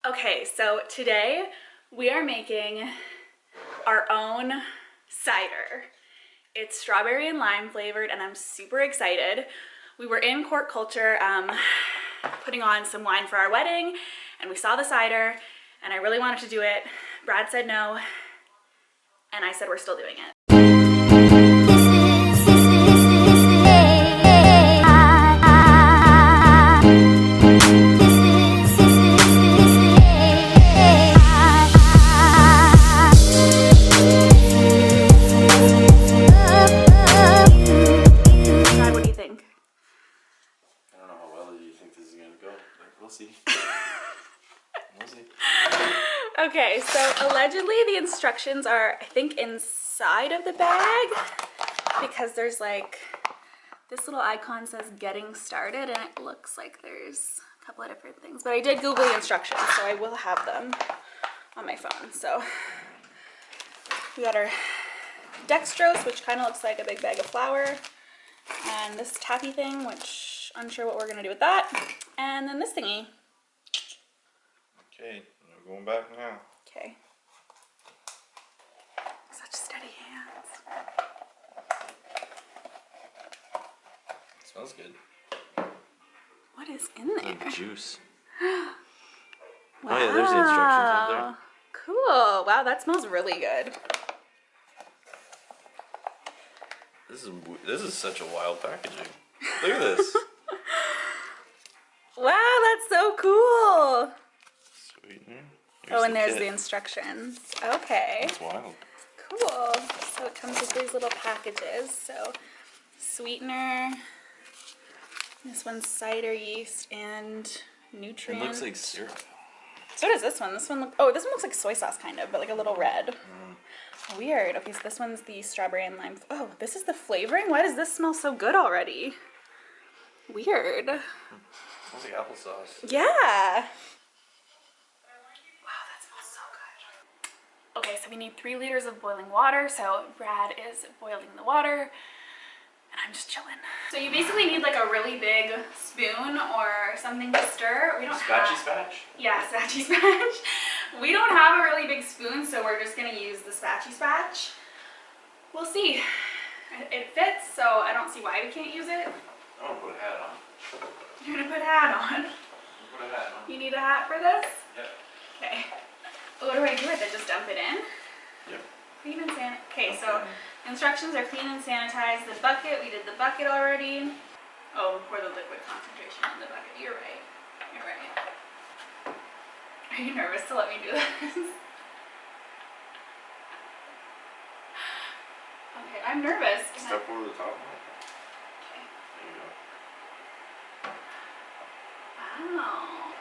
Okay, so today we are making our own cider. It's strawberry and lime flavored and I'm super excited. We were in Court Culture putting on some wine for our wedding and we saw the cider and I really wanted to do it. Brad said no and I said we're still doing it. Okay, so allegedly the instructions are, I think, inside of the bag because there's like, this little icon says getting started and it looks like there's a couple of different things, but I did Google the instructions, so I will have them on my phone. So we got our dextrose, which kind of looks like a big bag of flour, and this taffy thing, which I'm unsure what we're gonna do with that, and then this thingy. Okay, we're going back now. Okay. Such steady hands. Smells good. What is in there? The juice. Wow. Oh yeah, there's the instructions up there. Cool. Wow, that smells really good. This is such a wild packaging. Look at this. Wow, that's so cool. Sweetener. Oh, and there's the instructions. Okay. That's wild. Cool. So it comes with these little packages. So sweetener. This one's cider yeast and nutrient. It looks like syrup. So does this one. This one looks like soy sauce kind of, but like a little red. Weird. Okay, so this one's the strawberry and lime. Oh, this is the flavoring? Why does this smell so good already? Weird. Smells like applesauce. Yeah. Wow, that smells so good. Okay, so we need 3 liters of boiling water. So Brad is boiling the water and I'm just chilling. So you basically need like a really big spoon or something to stir. We don't Spatchy spatch? Yeah, spatchy spatch. We don't have a really big spoon, so we're just gonna use the spatchy spatch. We'll see. It fits, so I don't see why we can't use it. I'm gonna put a hat on. You're gonna put a hat on. Put a hat on. You need a hat for this? Yep. Okay. What do I do with it? Just dump it in? Yep. Clean and sanitize. Okay, so instructions are clean and sanitize the bucket. We did the bucket already. Oh, pour the liquid concentration in the bucket. You're right. You're right. Are you nervous to let me do this? Okay, I'm nervous. Step over the top. Okay. There you go. Wow.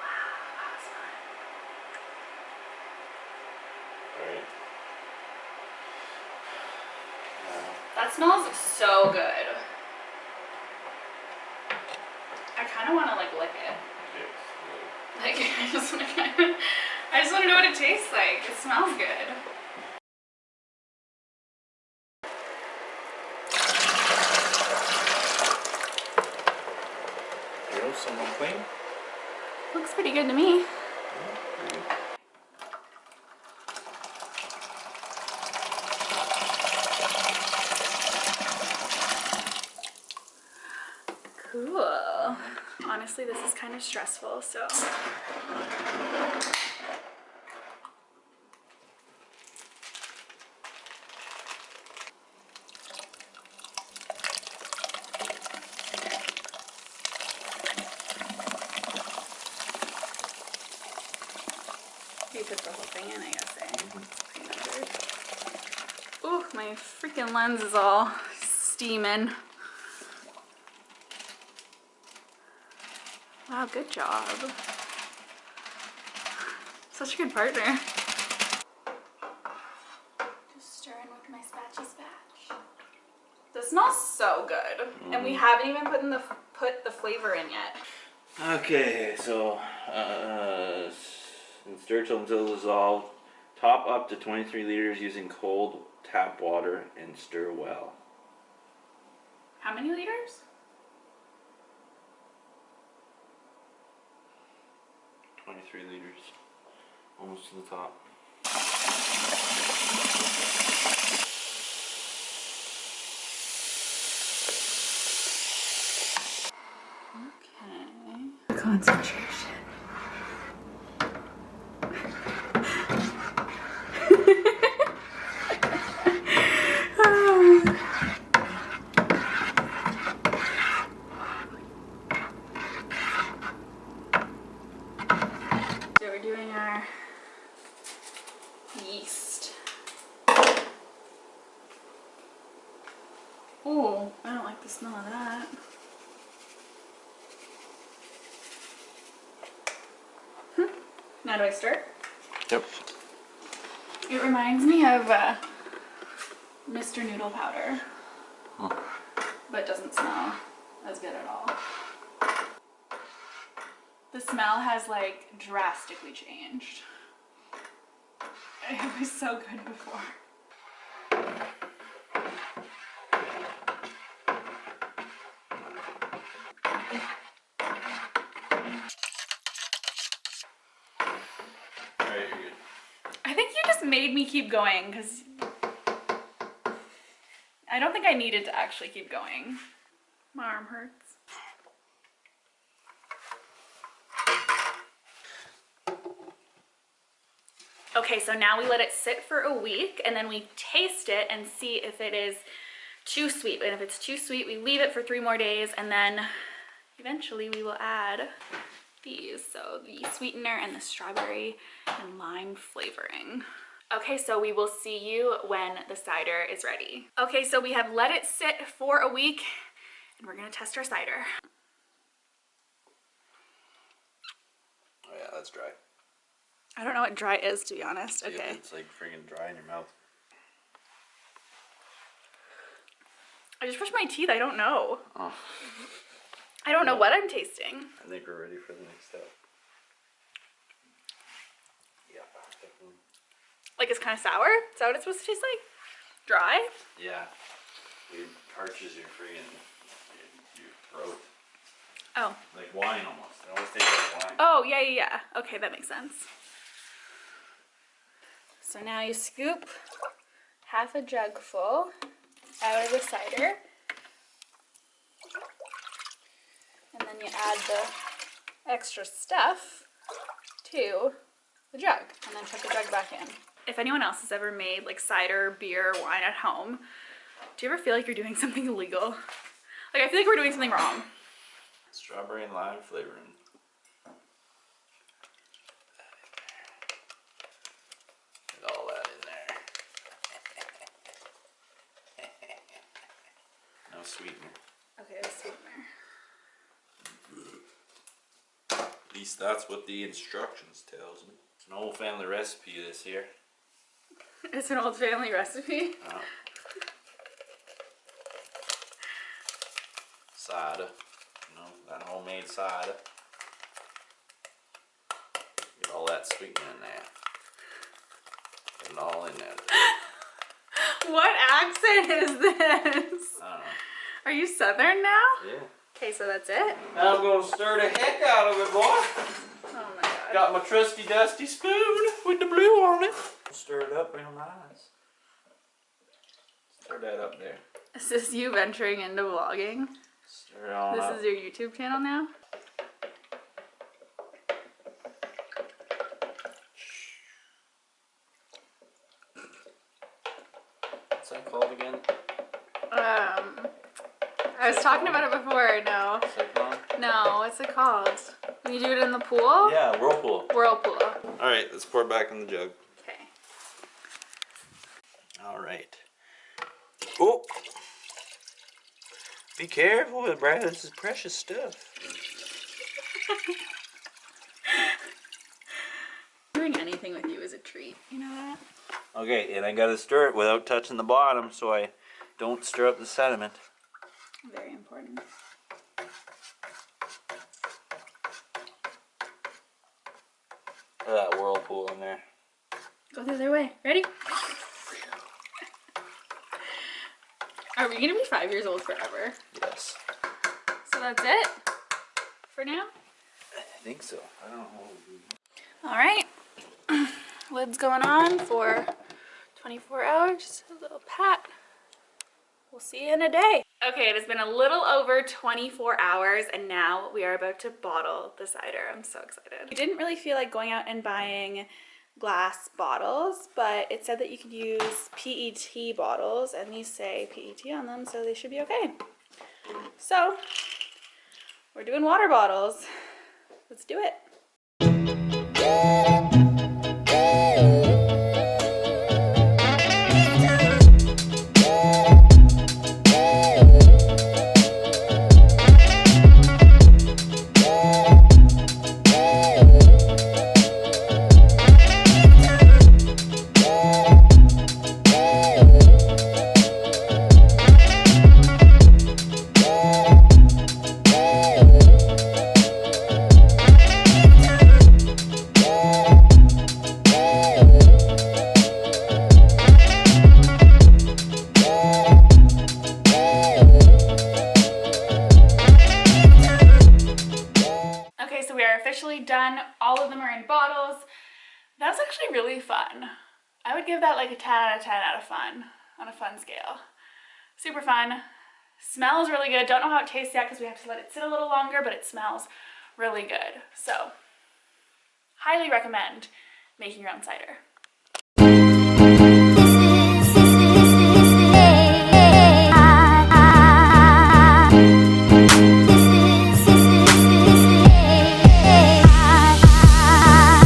Wow, that was fun. Alright. That smells so good. I kind of want to like lick it. Like I just want to know what it tastes like. It smells good. There you go, someone clean. Looks pretty good to me. Cool. Honestly, this is kind of stressful, so. You put the whole thing in, I guess, eh? Ooh, my freaking lens is all steaming. Wow, good job. Such a good partner. Just stirring with my spatchy spatch. This smells so good. And we haven't even put the flavor in yet. Okay, so stir until dissolved. Top up to 23 liters using cold tap water and stir well. How many liters? 23 liters. Almost to the top. Okay. Concentration. So we're doing our yeast. Oh, I don't like the smell of that. Now do I stir? Yep. It reminds me of Mr. Noodle powder, but doesn't smell as good at all. The smell has like drastically changed. It was so good before. Alright, you're good. I think you just made me keep going because I don't think I needed to actually keep going. My arm hurts. Okay, so now we let it sit for a week and then we taste it and see if it is too sweet. And if it's too sweet, we leave it for 3 more days and then eventually we will add these. So the sweetener and the strawberry and lime flavoring. Okay, so we will see you when the cider is ready. Okay, so we have let it sit for a week and we're gonna test our cider. Oh yeah, that's dry. I don't know what dry is, to be honest. Yep, Okay. it's like freaking dry in your mouth. I just brushed my teeth. I don't know. Oh, I don't know what I'm tasting. I think we're ready for the next step. Yeah, definitely. Like it's kind of sour? Is that what it's supposed to taste like? Dry? Yeah. It parches your freaking your throat. Oh. Like wine almost. It almost tastes like wine. Oh, yeah, yeah, yeah. Okay, that makes sense. So now you scoop half a jug full out of the cider. And then you add the extra stuff to the jug and then put the jug back in. If anyone else has ever made like cider, beer, wine at home, do you ever feel like you're doing something illegal? Like I feel like we're doing something wrong. Strawberry and lime flavoring. Get all that in there. No sweetener. Okay, the sweetener. At least that's what the instructions tells me. It's an old family recipe this here. It's an old family recipe. Cider. You know, that homemade cider. Get all that sweetener in there. Get it all in there. What accent is this? I don't know. Are you Southern now? Yeah. Okay, so that's it? Now I'm gonna stir the heck out of it, boy. Oh my god. Got my trusty dusty spoon with the blue on it. Stir it up real nice. Stir that up there. Is this you venturing into vlogging? Stir it on up. This is your YouTube channel now? What's that called again? I was talking about it before. No. Cyclone? No, what's it called? When you do it in the pool? Yeah, whirlpool. Whirlpool. Alright, let's pour it back in the jug. Okay. Alright. Oh! Be careful, Brad. This is precious stuff. Doing anything with you is a treat. You know that? Okay, and I gotta stir it without touching the bottom so I don't stir up the sediment. Very important. Look at that whirlpool in there. Go the other way. Ready? Are we gonna be 5 years old forever? Yes. So that's it for now? I think so. I don't know. All right, lid's going on for 24 hours, just a little pat. We'll see you in a day. Okay, it has been a little over 24 hours and now we are about to bottle the cider. I'm so excited. We didn't really feel like going out and buying glass bottles, but it said that you could use PET bottles and these say PET on them, so they should be okay. So we're doing water bottles. Let's do it. Okay, so we are officially done. All of them are in bottles. That was actually really fun. I would give that like a 10 out of 10 out of fun, on a fun scale. Super fun. Smells really good. Don't know how it tastes yet because we have to let it sit a little longer, but it smells really good. So, highly recommend making your own cider.